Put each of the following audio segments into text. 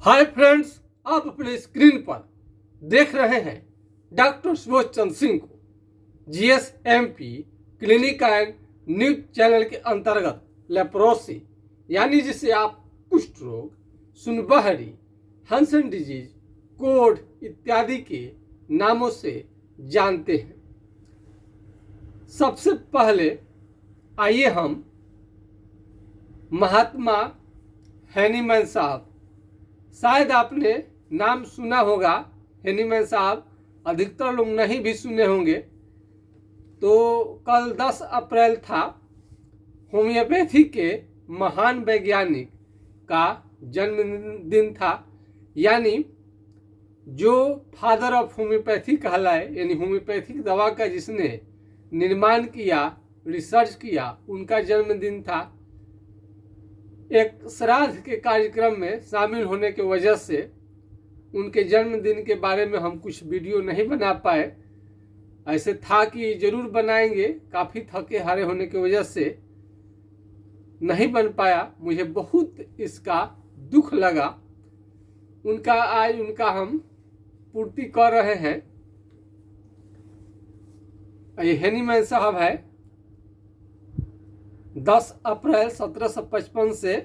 Hi friends, आप अपने screen पर देख रहे हैं डॉक्टर सुबोध चंद्र सिंह को जीएसएमपी क्लिनिक एंड न्यूज चैनल के अंतर्गत लेप्रोसी यानी जिसे आप कुष्ठ रोग, सुनबहरी, हंसन डिजीज, कोढ़ इत्यादि के नामों से जानते हैं। सबसे पहले आइए हम महात्मा हैनीमैन साहब, शायद आपने नाम सुना होगा, हैनीमैन साहब अधिकतर लोग नहीं भी सुने होंगे। तो कल 10 अप्रैल था, होम्योपैथी के महान वैज्ञानिक का जन्मदिन था, यानी जो फादर ऑफ होम्योपैथी कहलाए, यानी होम्योपैथिक दवा का जिसने निर्माण किया, रिसर्च किया, उनका जन्मदिन था। एक श्राद्ध के कार्यक्रम में शामिल होने की वजह से उनके जन्मदिन के बारे में हम कुछ वीडियो नहीं बना पाए। ऐसे था कि जरूर बनाएंगे, काफ़ी थके हारे होने की वजह से नहीं बन पाया। मुझे बहुत इसका दुख लगा। आज उनका हम पूर्ति कर रहे हैं। ये हैनीमैन साहब है। 10 अप्रैल 1755 से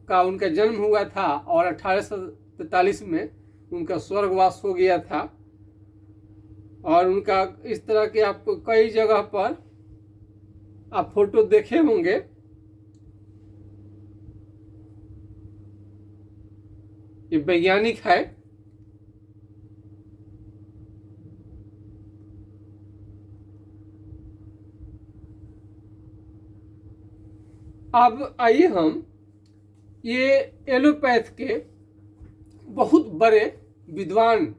का उनका जन्म हुआ था और 1843 में उनका स्वर्गवास हो गया था। और उनका इस तरह के आपको कई जगह पर आप फोटो देखे होंगे। ये वैज्ञानिक है। अब आइए हम ये एलोपैथ के बहुत बड़े विद्वान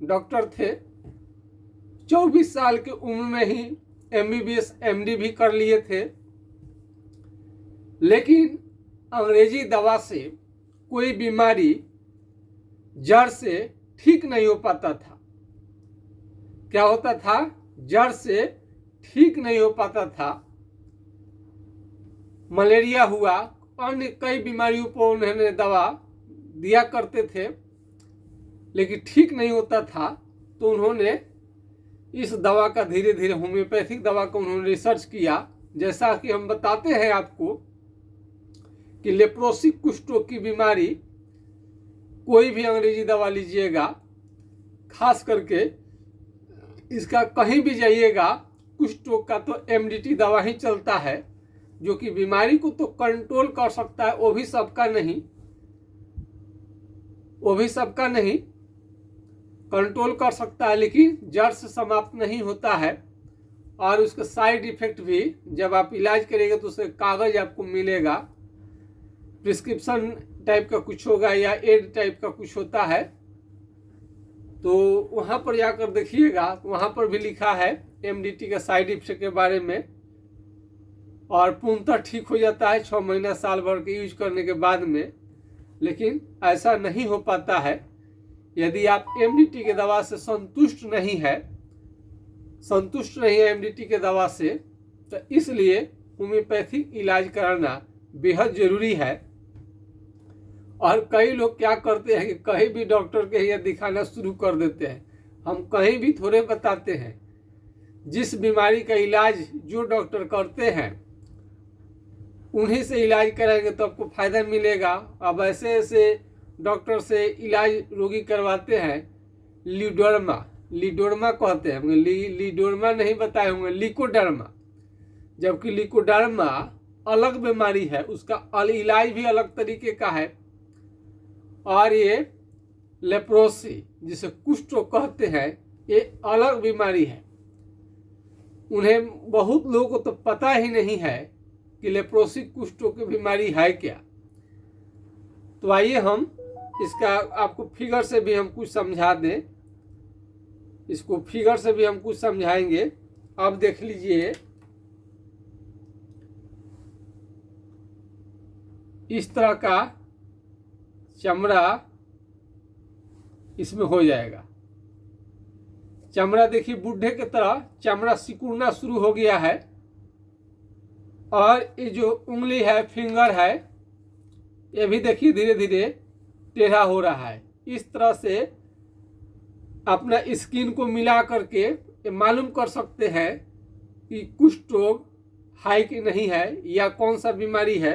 डॉक्टर थे। 24 साल की उम्र में ही एमबीबीएस एमडी भी कर लिए थे, लेकिन अंग्रेजी दवा से कोई बीमारी जड़ से ठीक नहीं हो पाता था। क्या होता था? जड़ से ठीक नहीं हो पाता था। मलेरिया हुआ, अन्य कई बीमारियों पर उन्होंने दवा दिया करते थे, लेकिन ठीक नहीं होता था। तो उन्होंने इस दवा का धीरे धीरे होम्योपैथिक दवा का उन्होंने रिसर्च किया। जैसा कि हम बताते हैं आपको कि लेप्रोसी कुष्ठ रोग की बीमारी, कोई भी अंग्रेजी दवा लीजिएगा, खास करके इसका कहीं भी जाइएगा, कुष्ठ रोग का तो एमडीटी दवा ही चलता है, जो कि बीमारी को तो कंट्रोल कर सकता है। वो भी सबका नहीं कंट्रोल कर सकता है, लेकिन जड़ से समाप्त नहीं होता है। और उसका साइड इफेक्ट भी, जब आप इलाज करेंगे तो उसका कागज आपको मिलेगा, प्रिस्क्रिप्शन टाइप का कुछ होगा या एड टाइप का कुछ होता है। तो वहाँ पर जाकर देखिएगा, वहाँ पर भी लिखा है एमडीटी का साइड इफेक्ट के बारे में। और पूर्णतः ठीक हो जाता है 6 महीना साल भर के यूज करने के बाद में। लेकिन ऐसा नहीं हो पाता है यदि आप एमडीटी के दवा से संतुष्ट नहीं है एमडीटी के दवा से, तो इसलिए होम्योपैथिक इलाज कराना बेहद जरूरी है। और कई लोग क्या करते हैं कि कहीं भी डॉक्टर के यहाँ दिखाना शुरू कर देते हैं। हम कहीं भी थोड़े बताते हैं। जिस बीमारी का इलाज जो डॉक्टर करते हैं उन्हीं से इलाज कराएंगे तो आपको फायदा मिलेगा। अब ऐसे डॉक्टर से इलाज रोगी करवाते हैं। लीडोडर्मा कहते हैं, लीडोडर्मा नहीं बताए होंगे, लिकोडर्मा। जबकि लिकोडर्मा अलग बीमारी है, उसका इलाज भी अलग तरीके का है। और ये लेप्रोसी जिसे कुष्ठ रोग कहते हैं, ये अलग बीमारी है। उन्हें बहुत लोगों को तो पता ही नहीं है कि लेप्रोसी कुष्ठ रोग की बीमारी है क्या। तो आइए हम इसका आपको फिगर से भी हम कुछ समझा दें। इसको फिगर से भी हम कुछ समझाएंगे। अब देख लीजिए, इस तरह का चमड़ा इसमें हो जाएगा। चमड़ा देखिए, बूढ़े की तरह चमड़ा सिकुड़ना शुरू हो गया है। और ये जो उंगली है, फिंगर है, ये भी देखिए धीरे धीरे टेढ़ा हो रहा है। इस तरह से अपना स्किन को मिला करके ये मालूम कर सकते हैं कि कुष्ठ रोग है कि नहीं है या कौन सा बीमारी है।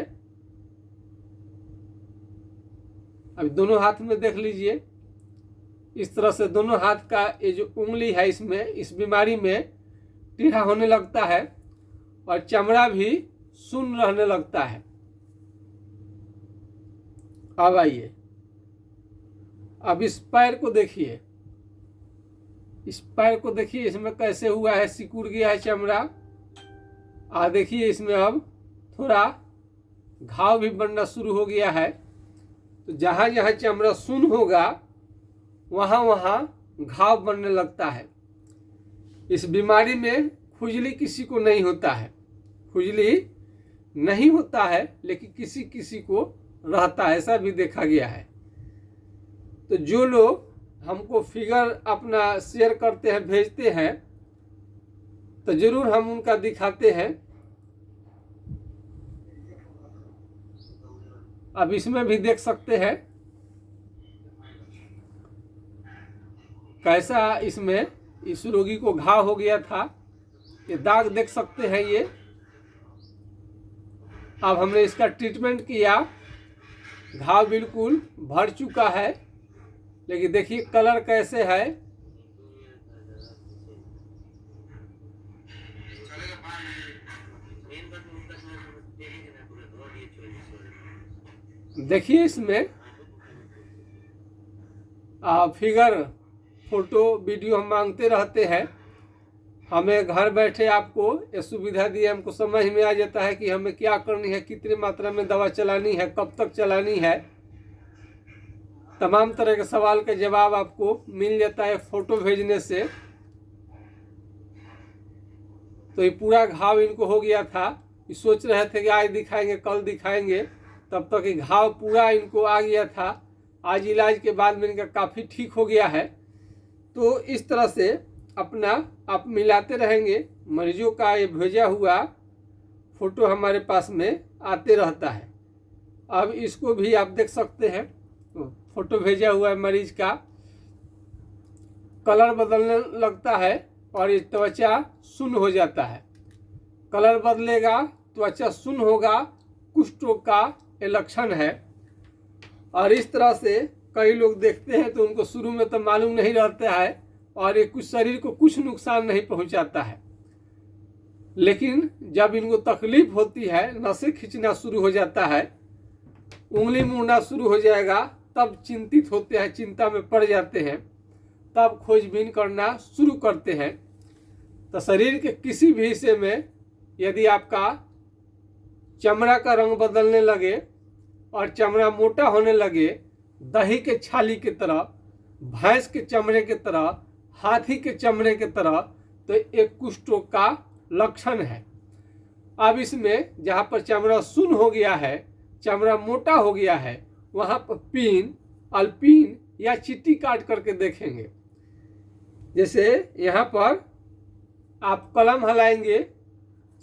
अभी दोनों हाथ में देख लीजिए, इस तरह से दोनों हाथ का ये जो उंगली है इसमें इस बीमारी में टेढ़ा होने लगता है और चमड़ा भी सुन्न रहने लगता है। अब आइए, अब इस पैर को देखिए, इस पैर को देखिए, इसमें कैसे हुआ है, सिकुड़ गया है चमड़ा। देखिए इसमें अब थोड़ा घाव भी बनना शुरू हो गया है। तो जहाँ जहाँ चमड़ा सुन्न होगा वहाँ वहाँ घाव बनने लगता है। इस बीमारी में खुजली किसी को नहीं होता है, खुजली नहीं होता है, लेकिन किसी किसी को रहता है, ऐसा भी देखा गया है। तो जो लोग हमको फिगर अपना शेयर करते हैं, भेजते हैं, तो जरूर हम उनका दिखाते हैं। अब इसमें भी देख सकते हैं कैसा इसमें इस रोगी को घाव हो गया था। ये दाग देख सकते हैं ये। अब हमने इसका ट्रीटमेंट किया, घाव बिल्कुल भर चुका है, लेकिन देखिए कलर कैसे है। देखिए इसमें फिगर फोटो वीडियो हम मांगते रहते हैं। हमें घर बैठे आपको ये सुविधा दी, हमको समझ में आ जाता है कि हमें क्या करनी है, कितनी मात्रा में दवा चलानी है, कब तक चलानी है। तमाम तरह के सवाल का जवाब आपको मिल जाता है फोटो भेजने से। तो ये पूरा घाव इनको हो गया था, ये सोच रहे थे कि आज दिखाएंगे कल दिखाएंगे, तब तक ये घाव पूरा इनको आ गया था। आज इलाज के बाद में इनका काफ़ी ठीक हो गया है। तो इस तरह से अपना आप मिलाते रहेंगे, मरीजों का ये भेजा हुआ फोटो हमारे पास में आते रहता है। अब इसको भी आप देख सकते हैं, फोटो भेजा हुआ है मरीज का, कलर बदलने लगता है और ये त्वचा सुन्न हो जाता है। कलर बदलेगा, त्वचा सुन्न होगा, कुष्ठ रोग का ये लक्षण है। और इस तरह से कई लोग देखते हैं तो उनको शुरू में तो मालूम नहीं रहता है और ये कुछ शरीर को कुछ नुकसान नहीं पहुंचाता है, लेकिन जब इनको तकलीफ होती है, नसें खींचना शुरू हो जाता है, उंगली मुड़ना शुरू हो जाएगा, तब चिंतित होते हैं, चिंता में पड़ जाते हैं, तब खोजबीन करना शुरू करते हैं। तो शरीर के किसी भी हिस्से में यदि आपका चमड़ा का रंग बदलने लगे और चमड़ा मोटा होने लगे, दही के छाली की तरह, भैंस के चमड़े की तरह, हाथी के चमड़े की तरह, तो एक कुष्ठ रोग का लक्षण है। अब इसमें जहाँ पर चमड़ा सुन्न हो गया है, चमड़ा मोटा हो गया है, वहाँ पर पीन, अल्पीन या चीटी काट करके देखेंगे। जैसे यहाँ पर आप कलम हिलाएंगे,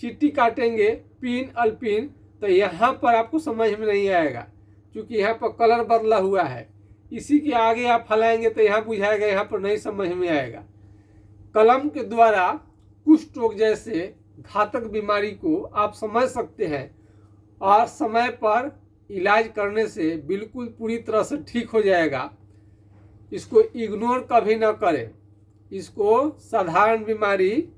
चीटी काटेंगे, पीन, अल्पीन, तो यहाँ पर आपको समझ में नहीं आएगा क्योंकि यहाँ पर कलर बदला हुआ है। इसी के आगे आप फैलाएंगे तो यहाँ बुझाएगा, यहाँ पर नहीं समझ में आएगा। कलम के द्वारा कुष्ठ रोग जैसे घातक बीमारी को आप समझ सकते हैं और समय पर इलाज करने से बिल्कुल पूरी तरह से ठीक हो जाएगा। इसको इग्नोर कभी ना करें, इसको साधारण बीमारी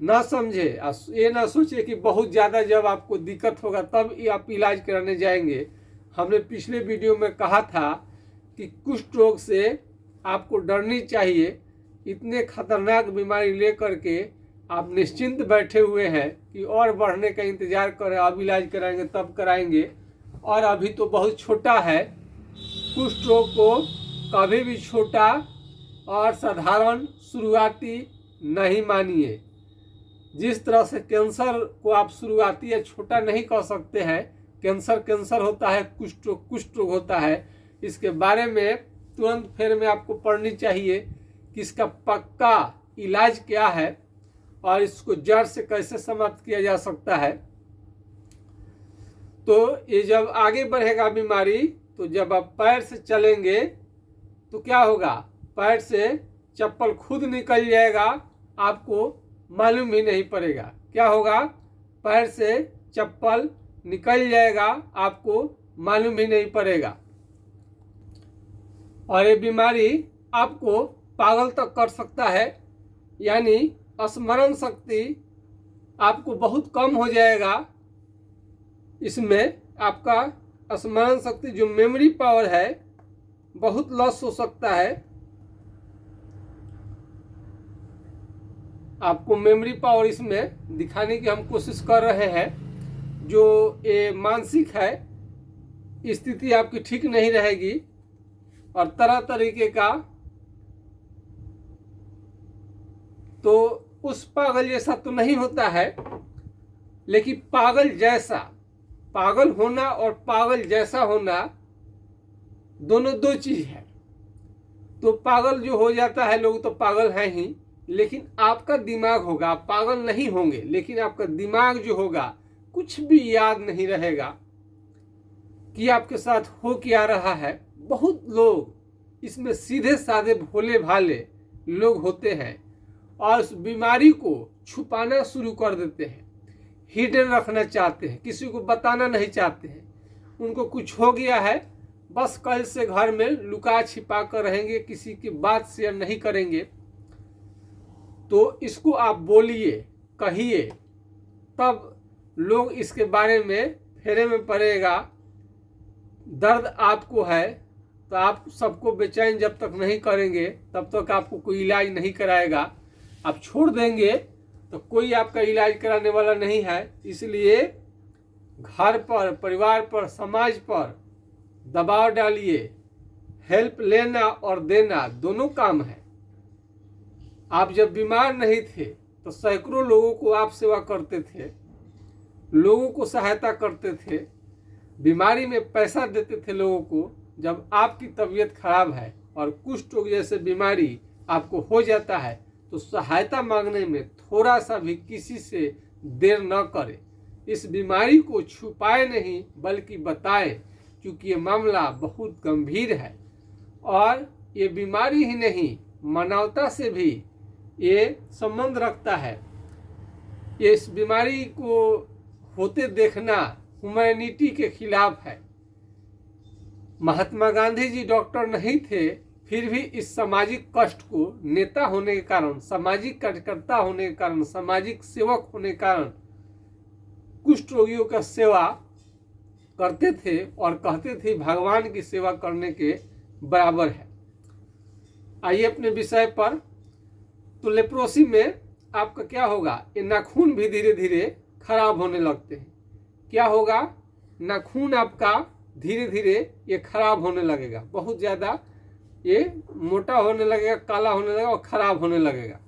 ना समझे, ये ना सोचे कि बहुत ज़्यादा जब आपको दिक्कत होगा तब आप इलाज कराने जाएंगे। हमने पिछले वीडियो में कहा था कि कुष्ठ रोग से आपको डरनी चाहिए। इतने खतरनाक बीमारी लेकर के आप निश्चिंत बैठे हुए हैं कि और बढ़ने का इंतजार करें, अब इलाज कराएंगे तब कराएंगे, और अभी तो बहुत छोटा है। कुष्ठ रोग को कभी भी छोटा और साधारण शुरुआती नहीं मानिए। जिस तरह से कैंसर को आप शुरुआती या छोटा नहीं कह सकते हैं, कैंसर कैंसर होता है, कुष्ठ रोग होता है। इसके बारे में तुरंत फेर में आपको पढ़नी चाहिए कि इसका पक्का इलाज क्या है और इसको जड़ से कैसे समाप्त किया जा सकता है। तो ये जब आगे बढ़ेगा बीमारी तो जब आप पैर से चलेंगे तो क्या होगा, पैर से चप्पल खुद निकल जाएगा, आपको मालूम ही नहीं पड़ेगा। क्या होगा, पैर से चप्पल निकल जाएगा, आपको मालूम ही नहीं पड़ेगा। और ये बीमारी आपको पागल तक कर सकता है, यानी स्मरण शक्ति आपको बहुत कम हो जाएगा। इसमें आपका स्मरण शक्ति जो मेमोरी पावर है बहुत लॉस हो सकता है। आपको मेमोरी पावर इसमें दिखाने की हम कोशिश कर रहे हैं। जो ये मानसिक है स्थिति आपकी ठीक नहीं रहेगी और तरह तरीके का, तो उस पागल जैसा तो नहीं होता है, लेकिन पागल जैसा, पागल होना और पागल जैसा होना दोनों दो चीज है। तो पागल जो हो जाता है लोग तो पागल हैं ही, लेकिन आपका दिमाग होगा, आप पागल नहीं होंगे, लेकिन आपका दिमाग जो होगा कुछ भी याद नहीं रहेगा कि आपके साथ हो क्या रहा है। बहुत लोग इसमें सीधे साधे भोले भाले लोग होते हैं और उस बीमारी को छुपाना शुरू कर देते हैं, हिडन रखना चाहते हैं, किसी को बताना नहीं चाहते हैं। उनको कुछ हो गया है, बस कल से घर में लुका छिपा कर रहेंगे, किसी की बात शेयर नहीं करेंगे। तो इसको आप बोलिए, कहिए, तब लोग इसके बारे में फेरे में पड़ेगा। दर्द आपको है तो आप सबको बेचैन जब तक नहीं करेंगे तब तक आपको कोई इलाज नहीं कराएगा। आप छोड़ देंगे तो कोई आपका इलाज कराने वाला नहीं है। इसलिए घर पर, परिवार पर, समाज पर दबाव डालिए। हेल्प लेना और देना दोनों काम है। आप जब बीमार नहीं थे तो सैकड़ों लोगों को आप सेवा करते थे, लोगों को सहायता करते थे, बीमारी में पैसा देते थे लोगों को। जब आपकी तबीयत खराब है और कुष्ठ रोग जैसे बीमारी आपको हो जाता है तो सहायता मांगने में थोड़ा सा भी किसी से देर न करें। इस बीमारी को छुपाए नहीं बल्कि बताए, क्योंकि ये मामला बहुत गंभीर है और ये बीमारी ही नहीं मानवता से भी ये संबंध रखता है। ये इस बीमारी को होते देखना ह्यूमैनिटी के खिलाफ है। महात्मा गांधी जी डॉक्टर नहीं थे, फिर भी इस सामाजिक कष्ट को नेता होने के कारण, सामाजिक कार्यकर्ता होने के कारण, सामाजिक सेवक होने के कारण कुष्ठ रोगियों का सेवा करते थे और कहते थे भगवान की सेवा करने के बराबर है। आइए अपने विषय पर। तो लेप्रोसी में आपका क्या होगा, ये नाखून भी धीरे धीरे खराब होने लगते हैं। क्या होगा, नाखून आपका धीरे धीरे ये खराब होने लगेगा, बहुत ज़्यादा ये मोटा होने लगेगा, काला होने लगेगा और खराब होने लगेगा।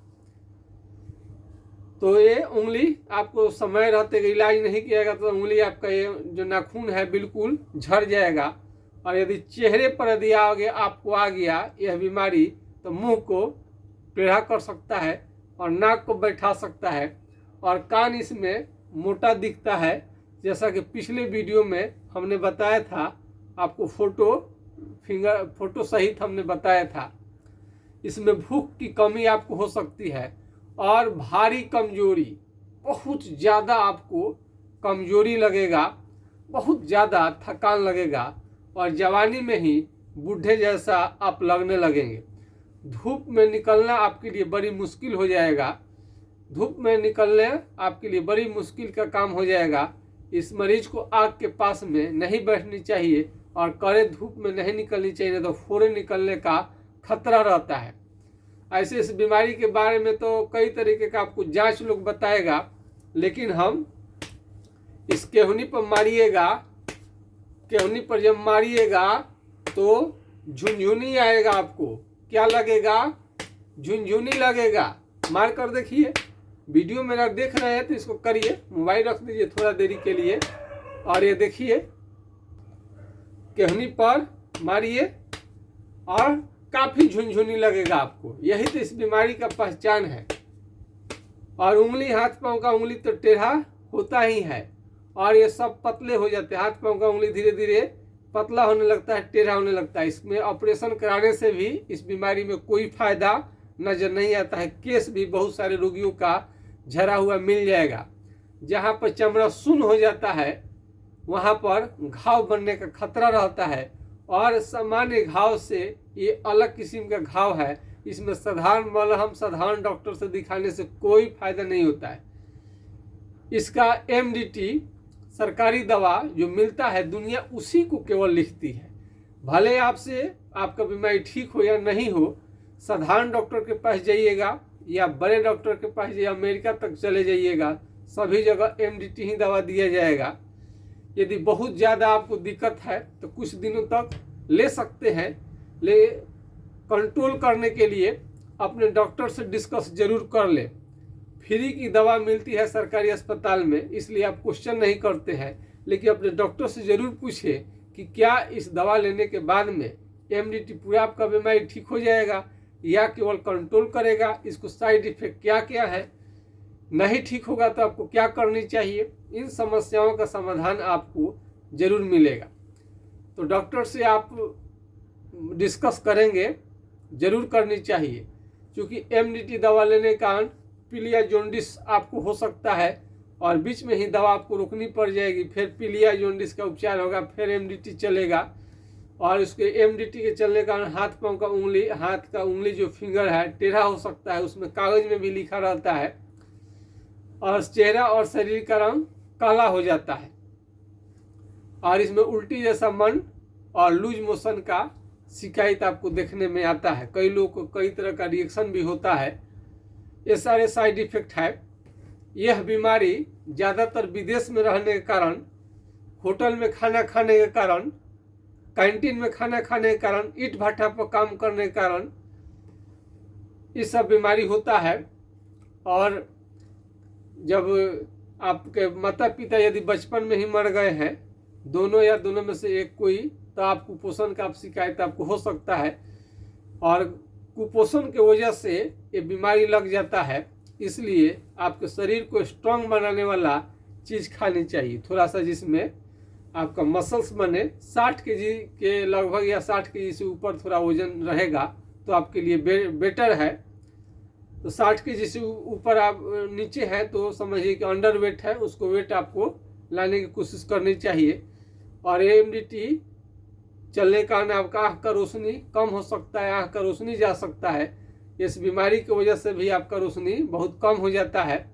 तो ये उंगली आपको समय रहते इलाज नहीं किएगा तो उंगली आपका ये जो नाखून है बिल्कुल झड़ जाएगा। और यदि चेहरे पर यदि आगे आपको आ गया यह बीमारी तो मुंह को टेढ़ा कर सकता है और नाक को बैठा सकता है और कान इसमें मोटा दिखता है। जैसा कि पिछले वीडियो में हमने बताया था, आपको फोटो सहित हमने बताया था। इसमें भूख की कमी आपको हो सकती है और भारी कमजोरी, बहुत ज़्यादा आपको कमजोरी लगेगा, बहुत ज़्यादा थकान लगेगा और जवानी में ही बूढ़े जैसा आप लगने लगेंगे। धूप में निकलना आपके लिए बड़ी मुश्किल हो जाएगा, धूप में निकलने आपके लिए बड़ी मुश्किल का काम हो जाएगा। इस मरीज को आग के पास में नहीं बैठनी चाहिए और कड़े धूप में नहीं निकलनी चाहिए, तो फोड़े निकलने का खतरा रहता है। ऐसे इस बीमारी के बारे में तो कई तरीके का आपको जांच लोग बताएगा, लेकिन हम इस केहूनी पर मारिएगा, केहूनी पर जब मारिएगा तो झुनझुनी आएगा। आपको क्या लगेगा, झुनझुनी लगेगा। मार कर देखिए, वीडियो मेरा देख रहे हैं तो इसको करिए, मोबाइल रख दीजिए थोड़ा देरी के लिए और ये देखिए केहनी पर मारिए और काफी झुनझुनी लगेगा आपको। यही तो इस बीमारी का पहचान है। और उंगली, हाथ पांव का उंगली तो टेढ़ा होता ही है और ये सब पतले हो जाते हैं। हाथ पांव का उंगली धीरे धीरे पतला होने लगता है, टेढ़ा होने लगता है। इसमें ऑपरेशन कराने से भी इस बीमारी में कोई फायदा नजर नहीं आता है। केस भी बहुत सारे रोगियों का झरा हुआ मिल जाएगा। जहाँ पर चमड़ा शून्य हो जाता है वहाँ पर घाव बनने का खतरा रहता है, और सामान्य घाव से ये अलग किस्म का घाव है। इसमें साधारण मलहम, साधारण डॉक्टर से दिखाने से कोई फायदा नहीं होता है। इसका MDT सरकारी दवा जो मिलता है, दुनिया उसी को केवल लिखती है। भले आपसे आपका बीमारी ठीक हो या नहीं हो, साधारण डॉक्टर के पास जाइएगा या बड़े डॉक्टर के पास या अमेरिका तक चले जाइएगा, सभी जगह MDT ही दवा दिया जाएगा। यदि बहुत ज़्यादा आपको दिक्कत है तो कुछ दिनों तक ले सकते हैं। ले कंट्रोल करने के लिए अपने डॉक्टर से डिस्कस जरूर कर लें। फ्री की दवा मिलती है सरकारी अस्पताल में, इसलिए आप क्वेश्चन नहीं करते हैं, लेकिन अपने डॉक्टर से ज़रूर पूछें कि क्या इस दवा लेने के बाद में MDT पूरा आपका बीमारी ठीक हो जाएगा या केवल कंट्रोल करेगा, इसको साइड इफेक्ट क्या क्या है, नहीं ठीक होगा तो आपको क्या करनी चाहिए। इन समस्याओं का समाधान आपको जरूर मिलेगा। तो डॉक्टर से आप डिस्कस करेंगे, जरूर करनी चाहिए, क्योंकि MDT दवा लेने के कारण पीलिया जॉन्डिस आपको हो सकता है और बीच में ही दवा आपको रोकनी पड़ जाएगी। फिर पीलिया जॉन्डिस का उपचार होगा, फिर MDT चलेगा, और उसके MDT के चलने के कारण हाथ पांव का उंगली, हाथ का उंगली जो फिंगर है टेढ़ा हो सकता है। उसमें कागज में भी लिखा रहता है, और चेहरा और शरीर का रंग काला हो जाता है, और इसमें उल्टी जैसा मन और लूज मोशन का शिकायत आपको देखने में आता है। कई लोगों को कई तरह का रिएक्शन भी होता है। ये सारे साइड इफेक्ट है। यह बीमारी ज़्यादातर विदेश में रहने के कारण, होटल में खाना खाने के कारण, कैंटीन में खाना खाने के कारण, ईंट भट्ठा पर काम करने के कारण ये सब बीमारी होता है। और जब आपके माता पिता यदि बचपन में ही मर गए हैं, दोनों या दोनों में से एक कोई, तो आप कुपोषण का शिकायत आपको हो सकता है, और कुपोषण के वजह से ये बीमारी लग जाता है। इसलिए आपके शरीर को स्ट्रांग बनाने वाला चीज़ खानी चाहिए थोड़ा सा, जिसमें आपका मसल्स बने। 60 केजी के लगभग या 60 केजी से ऊपर थोड़ा वजन रहेगा तो आपके लिए बेटर है। तो 60 केजी से ऊपर आप नीचे हैं तो समझिए कि अंडर वेट है, उसको वेट आपको लाने की कोशिश करनी चाहिए। और MDT चलने का कारण आपका आँख का रोशनी कम हो सकता है, आँख का रोशनी जा सकता है। इस बीमारी की वजह से भी आपका रोशनी बहुत कम हो जाता है।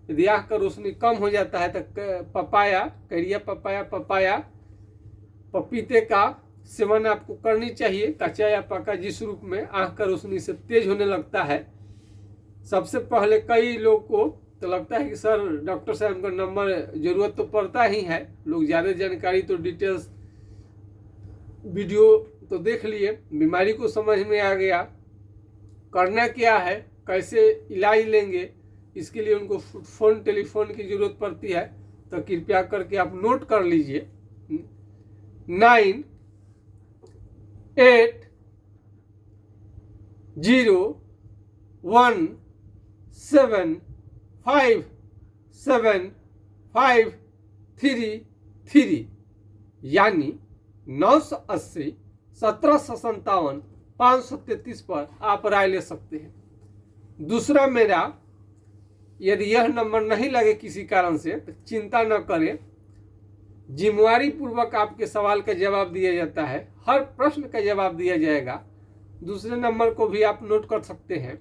यदि आँख का रोशनी कम हो जाता है तो पपाया, करिया पपाया, पपीते का सेवन आपको करनी चाहिए, कच्चा या पका, जिस रूप में आँख का रोशनी से तेज होने लगता है। सबसे पहले कई लोग को तो लगता है कि सर डॉक्टर साहब का नंबर ज़रूरत तो पड़ता ही है। लोग ज़्यादा जानकारी तो डिटेल्स वीडियो तो देख लिए, बीमारी को समझ में आ गया, करना क्या है, कैसे इलाज लेंगे, इसके लिए उनको टेलीफोन की ज़रूरत पड़ती है। तो कृपया करके आप नोट कर लीजिए 9801757533, यानी 980 1757 533 पर आप राय ले सकते हैं। दूसरा मेरा, यदि यह नंबर नहीं लगे किसी कारण से तो चिंता न करें, जिम्मेवारी पूर्वक आपके सवाल का जवाब दिया जाता है, हर प्रश्न का जवाब दिया जाएगा। दूसरे नंबर को भी आप नोट कर सकते हैं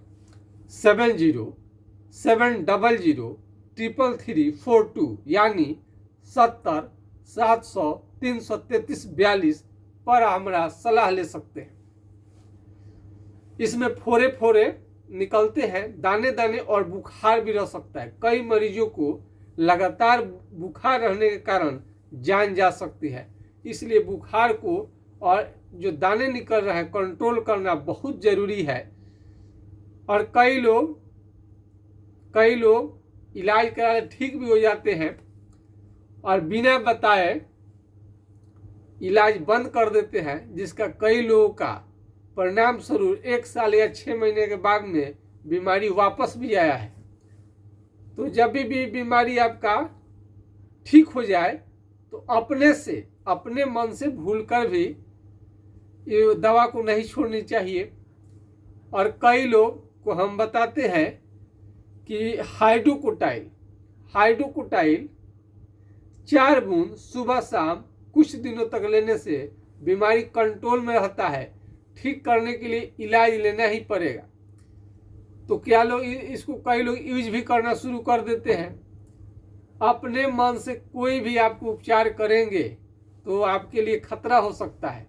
7070333342, यानी 70 700 333 42 पर हमारा सलाह ले सकते हैं। इसमें फोरे फोरे निकलते हैं, दाने दाने, और बुखार भी रह सकता है। कई मरीजों को लगातार बुखार रहने के कारण जान जा सकती है। इसलिए बुखार को और जो दाने निकल रहे हैं कंट्रोल करना बहुत ज़रूरी है। और कई लोग इलाज कराने ठीक भी हो जाते हैं और बिना बताए इलाज बंद कर देते हैं, जिसका कई लोगों का परिणाम स्वरूप 1 साल या 6 महीने के बाद में बीमारी वापस भी आया है। तो जब भी बीमारी आपका ठीक हो जाए तो अपने से, अपने मन से भूल कर भी ये दवा को नहीं छोड़नी चाहिए। और कई लोग को हम बताते हैं कि हाइड्रोकोटाइल 4 बूंद सुबह शाम कुछ दिनों तक लेने से बीमारी कंट्रोल में रहता है, ठीक करने के लिए इलाज लेना ही पड़ेगा। तो क्या लोग इसको कई लोग यूज भी करना शुरू कर देते हैं। अपने मन से कोई भी आपको उपचार करेंगे तो आपके लिए खतरा हो सकता है।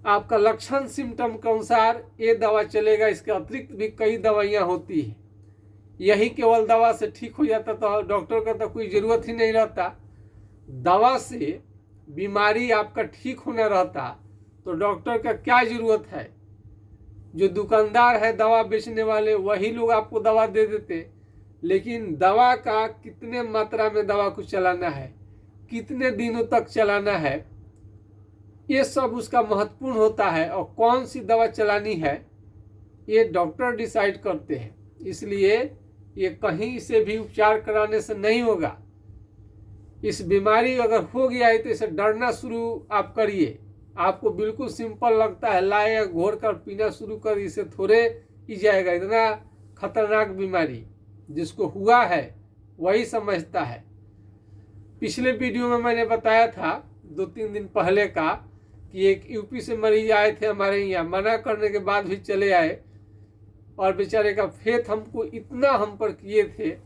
आपका लक्षण सिम्टम के अनुसार ये दवा चलेगा, इसके अतिरिक्त भी कई दवाइयाँ होती हैं। यही केवल दवा से ठीक हो जाता तो डॉक्टर का तो कोई ज़रूरत ही नहीं रहता। दवा से बीमारी आपका ठीक होना रहता तो डॉक्टर का क्या ज़रूरत है। जो दुकानदार है दवा बेचने वाले, वही लोग आपको दवा दे देते। लेकिन दवा का कितने मात्रा में दवा को चलाना है, कितने दिनों तक चलाना है, ये सब उसका महत्वपूर्ण होता है। और कौन सी दवा चलानी है ये डॉक्टर डिसाइड करते हैं। इसलिए ये कहीं से भी उपचार कराने से नहीं होगा। इस बीमारी अगर हो गया है तो इसे डरना शुरू आप करिए। आपको बिल्कुल सिंपल लगता है, लाए या घोर कर पीना शुरू कर, इसे थोड़े ही जाएगा। इतना खतरनाक बीमारी जिसको हुआ है वही समझता है। पिछले वीडियो में मैंने बताया था 2-3 दिन पहले का कि एक यूपी से मरीज आए थे हमारे यहाँ, मना करने के बाद भी चले आए। और बेचारे का फेथ हमको इतना हम पर किए थे,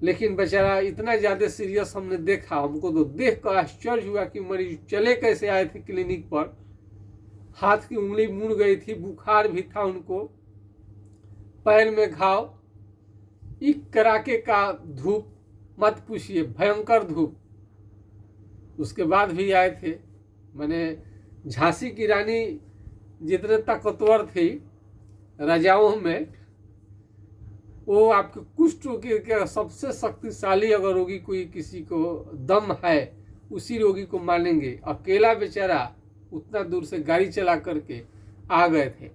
लेकिन बेचारा इतना ज़्यादा सीरियस हमने देखा, हमको तो देख कर आश्चर्य हुआ कि मरीज चले कैसे आए थे क्लिनिक पर। हाथ की उंगली मुड़ गई थी, बुखार भी था उनको, पैर में घाव, एक कड़ाके का धूप मत पूछिए, भयंकर धूप। उसके बाद भी आए थे। मैंने झांसी की रानी जितने ताकतवर थी राजाओं में, वो आपके कुष्ठ रोगी के सबसे शक्तिशाली अगर रोगी कोई किसी को दम है उसी रोगी को मानेंगे। अकेला बेचारा उतना दूर से गाड़ी चला करके आ गए थे।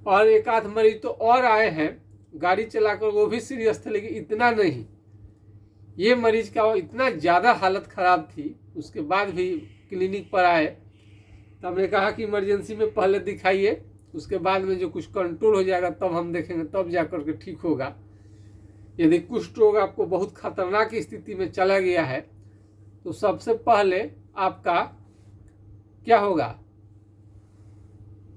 और एक आध मरीज तो और आए हैं गाड़ी चलाकर, वो भी सीरियस थे, लेकिन इतना नहीं। ये मरीज का इतना ज़्यादा हालत ख़राब थी, उसके बाद भी क्लिनिक पर आए। तो हमने कहा कि इमरजेंसी में पहले दिखाइए, उसके बाद में जो कुछ कंट्रोल हो जाएगा तब हम देखेंगे, तब जाकर के ठीक होगा। यदि कुष्ठ रोग आपको बहुत खतरनाक स्थिति में चला गया है तो सबसे पहले आपका क्या होगा,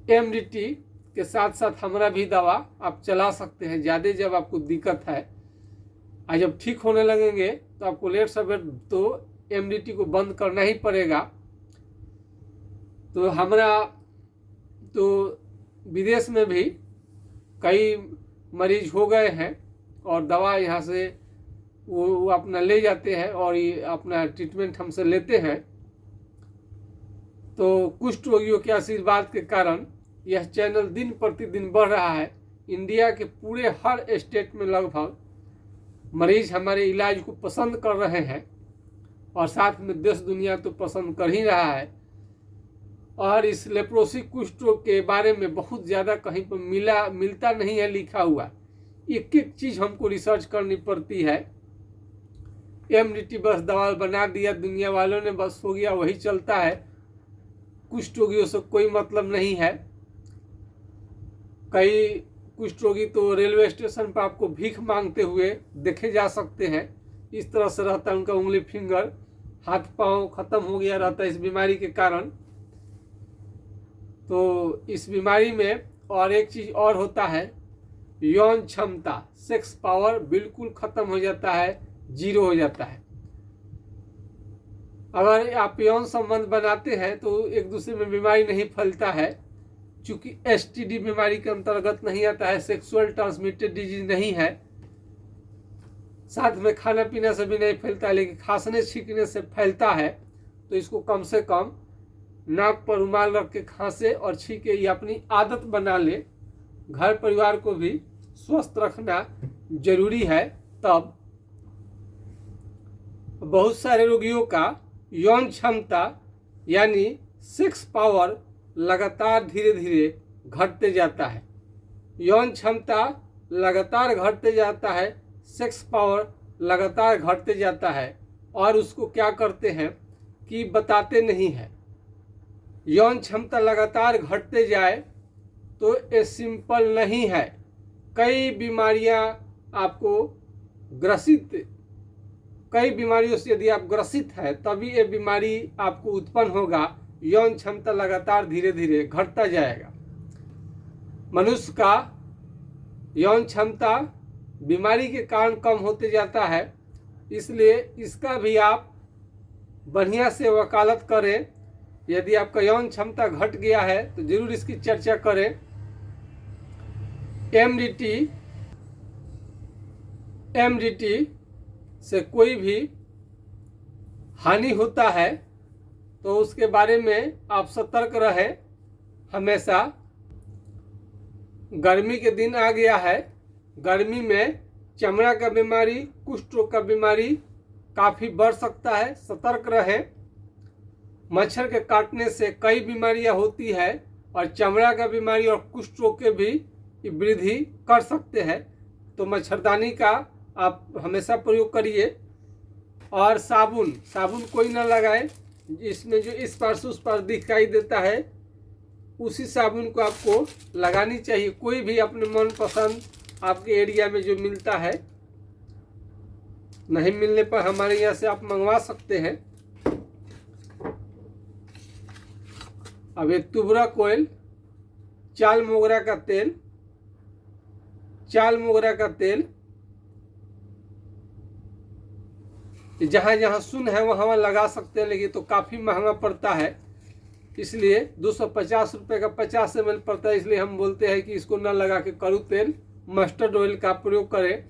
एमडीटी के साथ साथ हमारा भी दवा आप चला सकते हैं। ज़्यादा जब आपको दिक्कत है और जब ठीक होने लगेंगे तो आपको लेट सवेर तो एमडीटी को बंद करना ही पड़ेगा। तो हमारा तो विदेश में भी कई मरीज हो गए हैं और दवा यहाँ से वो अपना ले जाते हैं और ये अपना ट्रीटमेंट हमसे लेते हैं। तो कुष्ठ रोगियों के आशीर्वाद के कारण यह चैनल दिन प्रतिदिन बढ़ रहा है। इंडिया के पूरे हर स्टेट में लगभग मरीज हमारे इलाज को पसंद कर रहे हैं और साथ में देश दुनिया तो पसंद कर ही रहा है। और इस लेप्रोसी कुष्ठ रोग के बारे में बहुत ज़्यादा कहीं पर मिलता नहीं है लिखा हुआ। एक एक चीज़ हमको रिसर्च करनी पड़ती है। एमडीटी बस दवा बना दिया दुनिया वालों ने, बस हो गया, वही चलता है। कुष्ठ रोगियों से कोई मतलब नहीं है। कई कुष्ठ रोगी तो रेलवे स्टेशन पर आपको भीख मांगते हुए देखे जा सकते हैं। इस तरह से रहता है उनका उंगली फिंगर, हाथ पांव खत्म हो गया रहता है इस बीमारी के कारण। तो इस बीमारी में और एक चीज़ और होता है, यौन क्षमता, सेक्स पावर बिल्कुल खत्म हो जाता है, 0 हो जाता है। अगर आप यौन संबंध बनाते हैं तो एक दूसरे में बीमारी नहीं फैलता है, चूँकि एसटीडी बीमारी के अंतर्गत नहीं आता है, सेक्सुअल ट्रांसमिटेड डिजीज नहीं है। साथ में खाना पीना से भी नहीं फैलता है, लेकिन खांसने छींकने से फैलता है। तो इसको कम से कम नाक पर रुमाल रख के खांसे और छींके, ये अपनी आदत बना ले। घर परिवार को भी स्वस्थ रखना जरूरी है। तब बहुत सारे रोगियों का यौन क्षमता यानी सेक्स पावर लगातार धीरे धीरे घटते जाता है। यौन क्षमता लगातार घटते जाता है, सेक्स पावर लगातार घटते जाता है। और उसको क्या करते हैं कि बताते नहीं हैं। यौन क्षमता लगातार घटते जाए तो ये सिंपल नहीं है। कई बीमारियां आपको ग्रसित, कई बीमारियों से यदि आप ग्रसित हैं तभी ये बीमारी आपको उत्पन्न होगा। यौन क्षमता लगातार धीरे धीरे घटता जाएगा। मनुष्य का यौन क्षमता बीमारी के कारण कम होते जाता है, इसलिए इसका भी आप बढ़िया से वकालत करें। यदि आपका यौन क्षमता घट गया है तो जरूर इसकी चर्चा करें। एमडीटी से कोई भी हानि होता है तो उसके बारे में आप सतर्क रहें हमेशा। गर्मी के दिन आ गया है, गर्मी में चमड़ा का बीमारी, कुष्ठ रोग का बीमारी काफ़ी बढ़ सकता है, सतर्क रहें। मच्छर के काटने से कई बीमारियां होती है और चमड़ा का बीमारी और कुष्ठ रोग के भी वृद्धि कर सकते हैं। तो मच्छरदानी का आप हमेशा प्रयोग करिए। और साबुन कोई ना लगाए, इसमें जो इस पार से उस पार दिखाई देता है उसी साबुन को आपको लगानी चाहिए। कोई भी अपने मनपसंद आपके एरिया में जो मिलता है, नहीं मिलने पर हमारे यहाँ से आप मंगवा सकते हैं। अब ये तुबरा कोयल, चाल मोगरा का तेल जहाँ जहाँ सुन है वहाँ लगा सकते हैं, लेकिन तो काफ़ी महंगा पड़ता है, इसलिए 250 रुपये का 50 ml पड़ता है। इसलिए हम बोलते हैं कि इसको न लगा के कड़ू तेल, मस्टर्ड ऑयल का प्रयोग करें।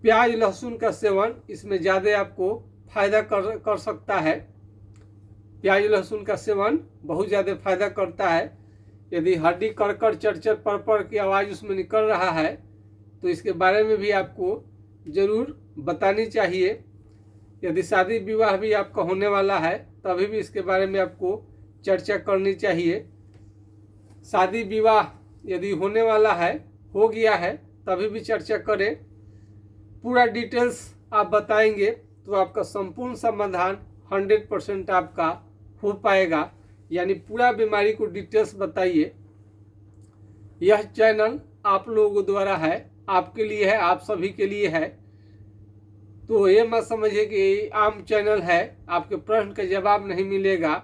प्याज लहसुन का सेवन इसमें ज़्यादा आपको फायदा कर सकता है। प्याज लहसुन का सेवन बहुत ज़्यादा फायदा करता है। यदि हड्डी कड़कड़ चरचर पर की आवाज़ उसमें निकल रहा है तो इसके बारे में भी आपको ज़रूर बतानी चाहिए। यदि शादी विवाह भी आपका होने वाला है तभी भी इसके बारे में आपको चर्चा करनी चाहिए। शादी विवाह यदि होने वाला है, हो गया है, तभी भी चर्चा करें। पूरा डिटेल्स आप बताएंगे तो आपका संपूर्ण समाधान 100% आपका हो पाएगा। यानी पूरा बीमारी को डिटेल्स बताइए। यह चैनल आप लोगों द्वारा है, आपके लिए है, आप सभी के लिए है। तो ये मत समझिए कि आम चैनल है, आपके प्रश्न का जवाब नहीं मिलेगा।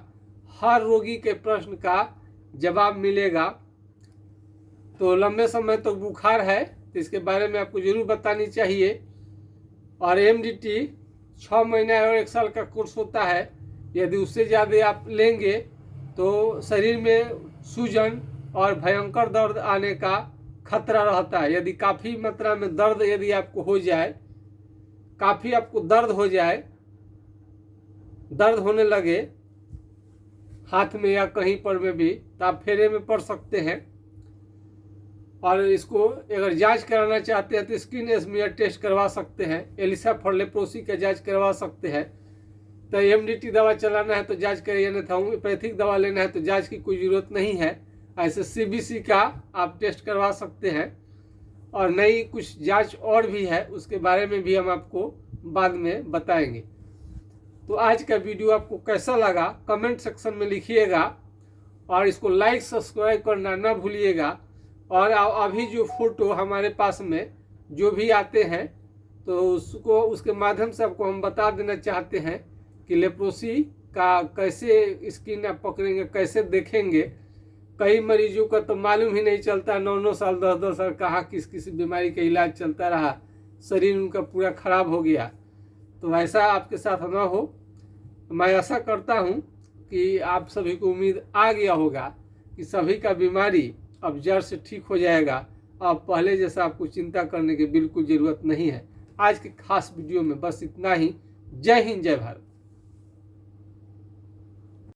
हर रोगी के प्रश्न का जवाब मिलेगा। तो लंबे समय तक तो बुखार है तो इसके बारे में आपको जरूर बतानी चाहिए। और एमडीटी 6 महीना और 1 साल का कोर्स होता है। यदि उससे ज़्यादा आप लेंगे तो शरीर में सूजन और भयंकर दर्द आने का खतरा रहता है। यदि काफ़ी मात्रा में दर्द यदि आपको हो जाए, काफ़ी आपको दर्द हो जाए, दर्द होने लगे हाथ में या कहीं पर में भी, तो आप फेरे में पड़ सकते हैं। और इसको अगर जांच कराना चाहते हैं तो स्किन स्मीयर टेस्ट करवा सकते हैं। एलिसा फॉर लेप्रोसी का जांच करवा सकते हैं। तो एमडीटी दवा चलाना है तो जांच करिए, नहीं था होम्योपैथिक दवा लेना है तो जांच की कोई ज़रूरत नहीं है। ऐसे सीबीसी का आप टेस्ट करवा सकते हैं। और नई कुछ जांच और भी है, उसके बारे में भी हम आपको बाद में बताएंगे। तो आज का वीडियो आपको कैसा लगा कमेंट सेक्शन में लिखिएगा और इसको लाइक सब्सक्राइब करना ना भूलिएगा। और अभी जो फोटो हमारे पास में जो भी आते हैं तो उसको उसके माध्यम से आपको हम बता देना चाहते हैं कि लेप्रोसी का कैसे स्किन आप पकड़ेंगे, कैसे देखेंगे। कई मरीजों का तो मालूम ही नहीं चलता, 9-9 साल 10-10 साल कहाँ किस बीमारी का इलाज चलता रहा, शरीर उनका पूरा खराब हो गया। तो ऐसा आपके साथ ना हो। मैं आशा करता हूँ कि आप सभी को उम्मीद आ गया होगा कि सभी का बीमारी अब जड़ से ठीक हो जाएगा। अब पहले जैसा आपको चिंता करने की बिल्कुल ज़रूरत नहीं है। आज के खास वीडियो में बस इतना ही। जय हिंद, जय भारत।